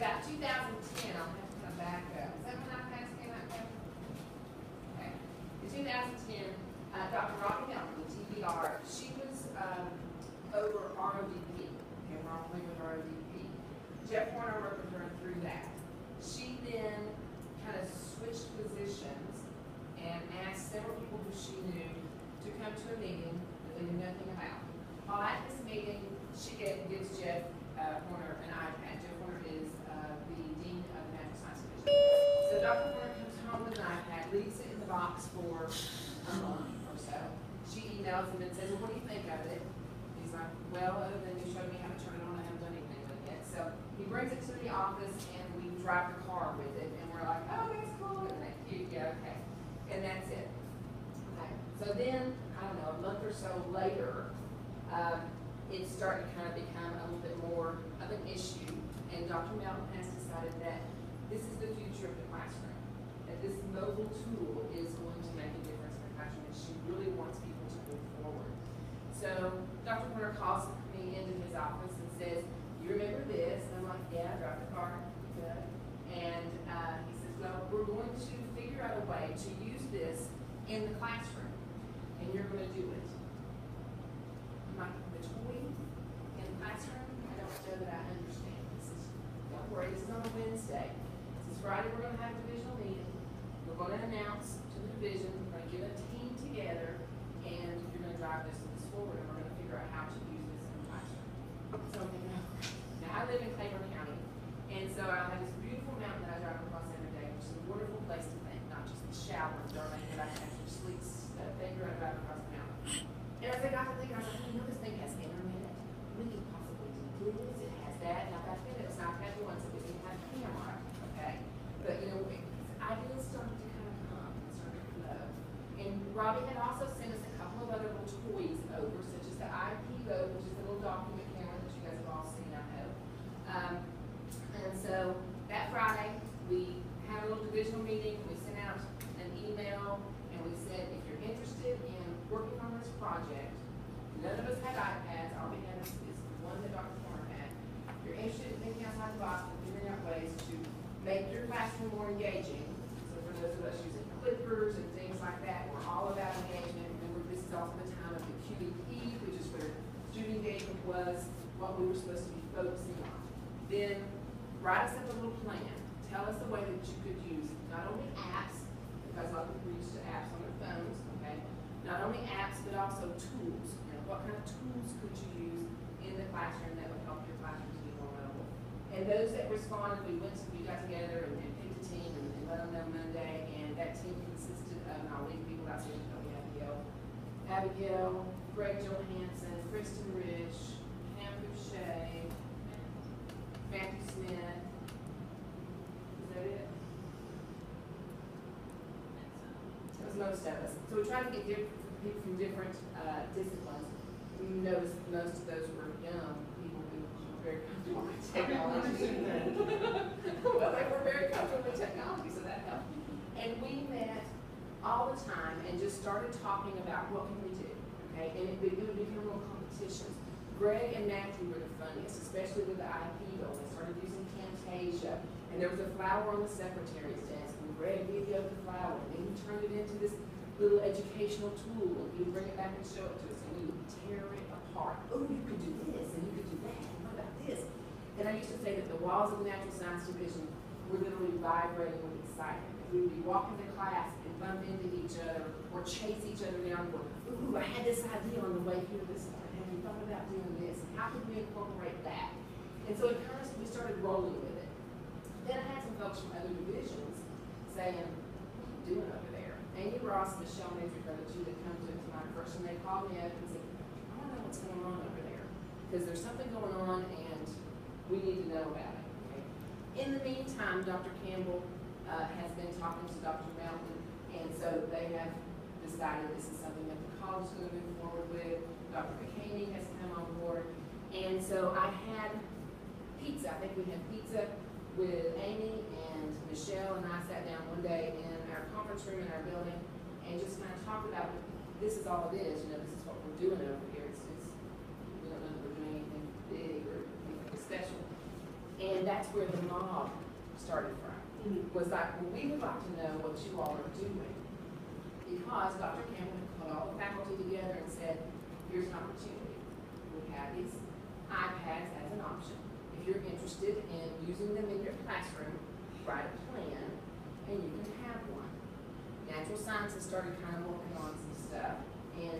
about 2010, I'll have to kind of back up. Is that when iPads came out, Kevin? Okay. In 2010, Dr. Robbie Melton, the TBR, she was over RODP. Okay, we're all familiar with RODP. Jeff Warner worked with her through that. She then kind of switched positions and asked several people who she knew to come to a meeting that they knew nothing about. While at this meeting, she gives Jeff Horner an iPad. Jeff Horner is the Dean of the Natural Science Division. So Dr. Horner comes home with an iPad, leaves it in the box for a month or so. She emails him and says, well, what do you think of it? He's like, well, other than you showed me how to turn it on, I haven't done anything with it yet. So he brings it to the office and we drive the car with it. And we're like, oh, that's cool. Isn't that cute? Yeah, okay. And that's it. Okay. So then, I don't know, a month or so later, it's starting to kind of become a little bit more of an issue. And Dr. Melton has decided that this is the future of the classroom, that this mobile tool is going to make a difference in the classroom, and she really wants people to move forward. So Dr. Horner calls me into his office and says, you remember this? And I'm like, yeah, I drive the car. Good. And he says, well, we're going to figure out a way to use this in the classroom, and you're going to do it. I'm like, the toy in the classroom? I don't know that I understand. This is, don't worry, this is on a Wednesday. This is Friday, we're going to have a divisional meeting. We're going to announce to the division, we're going to get a team together, and you're going to drive this forward, and we're going to figure out how to use this in the classroom. So, now I live in Claiborne County, and so I have this beautiful mountain that I drive across every day, which is a wonderful place to think, not just the shower, darling, but I can actually sleep, finger and drive across the mountain. And as I got to thinking, I was like, you know, this thing has internet. We could possibly do this. It has that. Now, back then, it was not that one, so we didn't have a camera, okay? But, you know, ideas started to kind of come and started to flow. And Robbie had also sent us a couple of other little toys over, such as the IP Vote, which is a little document camera that you guys have all seen, I hope. And so that Friday, we had a little divisional meeting. We sent out an email, and we said, if you're interested in working on this project, none of us had iPads. All we had is the one that Dr. Horner had. If you're interested in thinking outside the box and figuring out ways to make your classroom more engaging, so for those of us using clickers and things like that, we're all about engagement. Remember, this is also the time of the QEP, which is where student engagement was what we were supposed to be focusing on. Then write us up a little plan. Tell us the way that you could use not only apps, because a lot of people are used to apps on their phones, okay? Not only apps, but also tools. You know, what kind of tools could you use in the classroom that would help your classroom to be more mobile? And those that responded, we got together and picked a team and let them know Monday, and that team consisted of, and I'll leave people out there to know Abigail, Greg Johansson, Kristen Rich, Cam Boucher, Matthew Smith. Is that it? That was most of us. So we tried to get people from different disciplines. We noticed that most of those were young people who were very comfortable with technology. Well, they were very comfortable with technology, so that helped. And we met all the time and just started talking about what can we do, okay? And it would become little competitions. Greg and Matthew were the funniest, especially with the IP goal. They started using Camtasia, and there was a flower on the secretary's desk, and Greg videoed the flower, and then he turned it into this little educational tool, and he would bring it back and show it to us, and we would tear it apart. Oh, you could do this, and you could do that, and what about this? And I used to say that the walls of the Natural Science Division were literally vibrating with excitement. We would be walking to class and bump into each other, or chase each other down, and go, ooh, I had this idea on the way here this morning. Have you thought about doing this? And how could we incorporate that? And so we started rolling with it. Then I had some folks from other divisions saying, what are you doing over there? Amy Ross and Michelle Matrick are the two that come to my first, and they called me up and said, I want to know what's going on over there. Because there's something going on, and we need to know about it. Okay? In the meantime, Dr. Campbell has been talking to Dr. Melton, and so they have decided this is something that the college is going to move forward with. Dr. McCamey has come on board, and so I had pizza. I think we had pizza with Amy and Michelle, and I sat down one day in our conference room in our building and just kind of talked about this is all it is. You know, this is what we're doing over here. We don't know that we're doing anything big or anything special. And And that's where the mob started from. Was like, well, we would like to know what you all are doing. Because Dr. Campbell put all the faculty together and said, here's an opportunity. We have these iPads as an option. If you're interested in using them in your classroom, write a plan, and you can have one. Natural sciences started kind of working on some stuff, and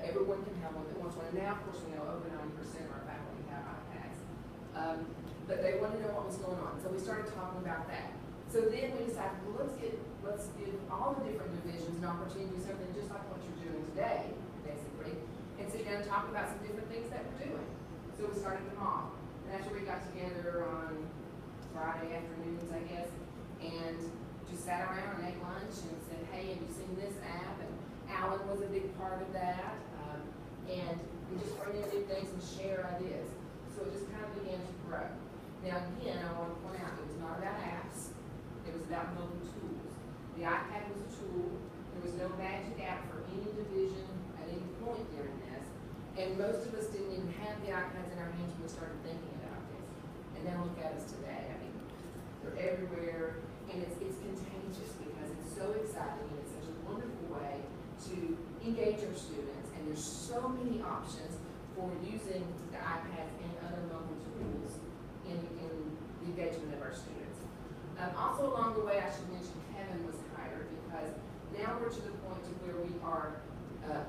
everyone can have one that wants one. And now, of course, we know over 90% of our faculty have iPads. But they wanted to know what was going on, so we started talking about that. So then we decided, well, let's give all the different divisions an opportunity to do something just like what you're doing today, basically, and sit down and talk about some different things that we're doing. So we started the mob, and that's where we got together on Friday afternoons, I guess, and just sat around and ate lunch and said, hey, have you seen this app? And Alan was a big part of that, and we just bring in new things and share ideas. So it just kind of began to grow. Now again, I want to point out, it was not about apps. It was about mobile tools. The iPad was a tool. There was no magic app for any division at any point during this. And most of us didn't even have the iPads in our hands when we started thinking about this. And now look at us today. I mean, they're everywhere, and it's contagious because it's so exciting and it's such a wonderful way to engage our students. And there's so many options for using the iPads and other mobile tools in the engagement of our students. Also along the way, I should mention Kevin was hired because now we're to the point to where we are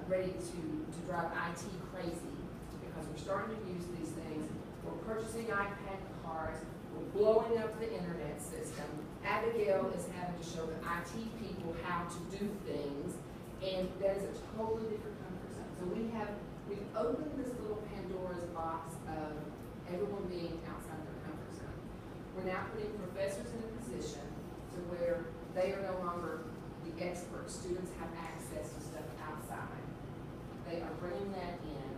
ready to drive IT crazy because we're starting to use these things. We're purchasing iPad cards. We're blowing up the internet system. Abigail is having to show the IT people how to do things, and that is a totally different comfort zone. So we've opened this little Pandora's box of everyone being outside their comfort zone. We're now putting professors in a position to where they are no longer the experts. Students have access to stuff outside. They are bringing that in.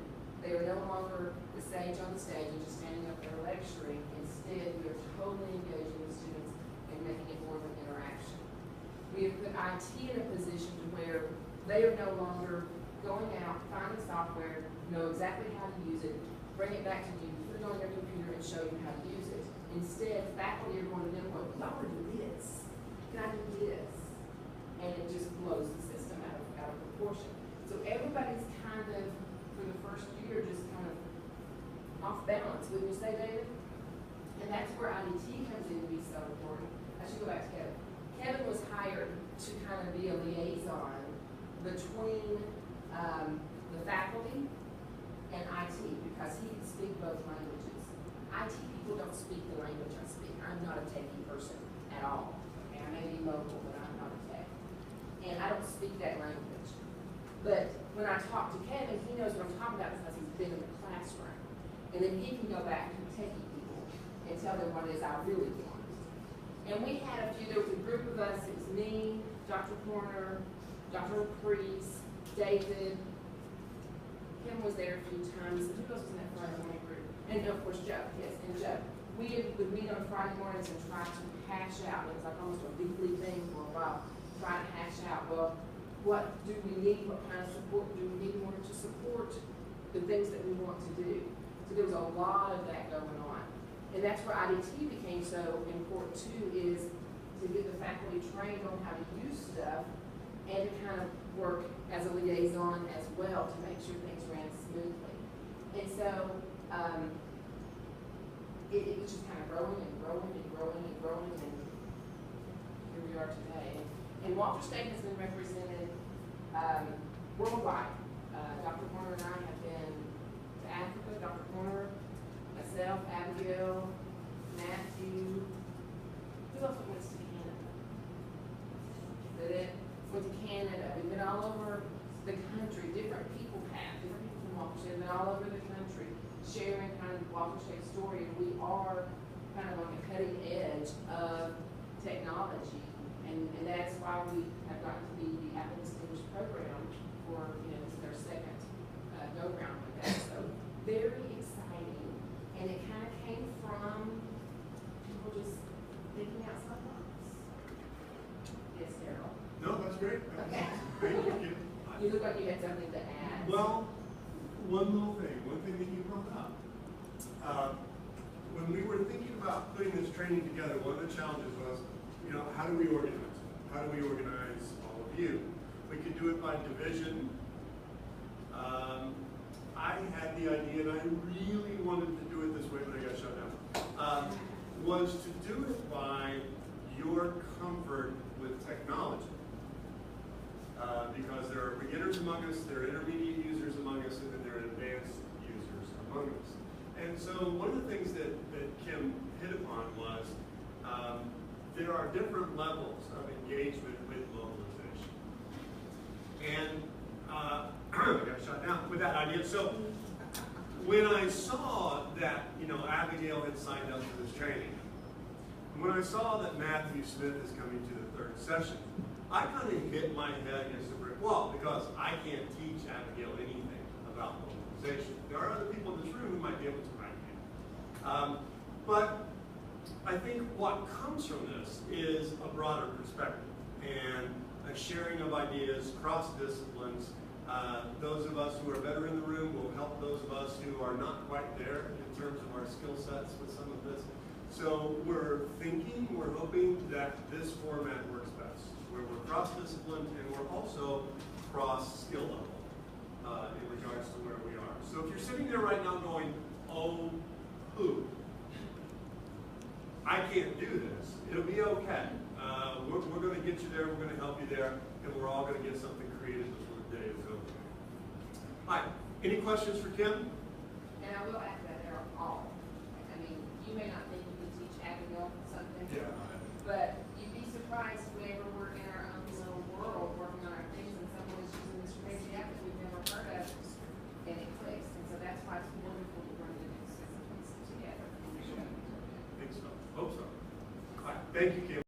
They are no longer the sage on the stage and just standing up there lecturing. Instead, we are totally engaging with students and making it more of an interaction. We have put IT in a position to where they are no longer going out, finding software, know exactly how to use it, bring it back to you, put it on your computer and show you how to use it. Instead, faculty are going to them, well, y'all want to do this. Can I do this? And it just blows the system out of proportion. So everybody's kind of, for the first year, just kind of off balance, wouldn't you say, David? And that's where IDT comes in to be so important. I should go back to Kevin. Kevin was hired to kind of be a liaison between the faculty and IT because he can speak both languages. IT people don't speak the language I speak. I'm not a techie person at all. Okay, I may be local, but I'm not a tech. And I don't speak that language. But when I talk to Kevin, he knows what I'm talking about because he's been in the classroom. And then he can go back to the techie people and tell them what it is I really want. And we had there was a group of us, it was me, Dr. Horner, Dr. Priest, David, Kim was there a few times. Who else was in that Friday morning group? And of course, Joe, yes, and Joe. We would meet on Friday mornings and try to hash out. It was like almost a weekly thing for a while. Try to hash out, well, what do we need? What kind of support do we need in order to support the things that we want to do? So there was a lot of that going on. And that's where IDT became so important too, is to get the faculty trained on how to use stuff and to kind of work as a liaison as well to make sure things ran smoothly. And so it was just kind of growing and growing and growing and growing, and here we are today. And Walter State has been represented worldwide. Dr. Horner and I have been to Africa, Dr. Horner, myself, Abigail, Matthew. Who else went to Canada? Is that it? Went to Canada. We've been all over the country. Different people from Walter State have been all over the country sharing kind of the Walter State story. And we are kind of on the cutting edge of technology. And that's why we have gotten to be the Apple Distinguished Program for, this is our second go-round with that. So very exciting. And it kind of came from people just thinking outside the box. Yes, Daryl? No, that's great. Okay. Thank you. You look like you had something to add. Well, one thing that you brought up. When we were thinking this training together, one of the challenges was, how do we organize it? How do we organize all of you? We could do it by division. I had the idea, and I really wanted to do it this way, but I got shut down, was to do it by your comfort with technology. Because there are beginners among us, there are intermediate users among us, and then there are advanced users among us. And so one of the things that Kim hit upon was there are different levels of engagement with mobilization. And I got shut down with that idea. So when I saw that, Abigail had signed up for this training, and when I saw that Matthew Smith is coming to the third session, I kind of hit my head against a brick wall because I can't teach Abigail anything about mobilization. There are other people in this room who might be able to, I can't. But I think what comes from this is a broader perspective and a sharing of ideas, cross disciplines. Those of us who are better in the room will help those of us who are not quite there in terms of our skill sets with some of this. So we're hoping that this format works best, where we're cross-disciplined and we're also cross-skill level in regards to where we are. So if you're sitting there right now going, oh, I can't do this, it'll be okay. We're going to get you there, we're going to help you there, and we're all going to get something created before the day is over. Hi, any questions for Kim? And I will add that they're all. I mean, you may not think you can teach Abigail something, Yeah. but you'd be surprised whenever we're in our own little world working on our things and someone is using this crazy app that we've never heard of, and it clicks. And so that's why it's wonderful to run the disciplines together. I think so. Hope so. All right. Thank you, Kim.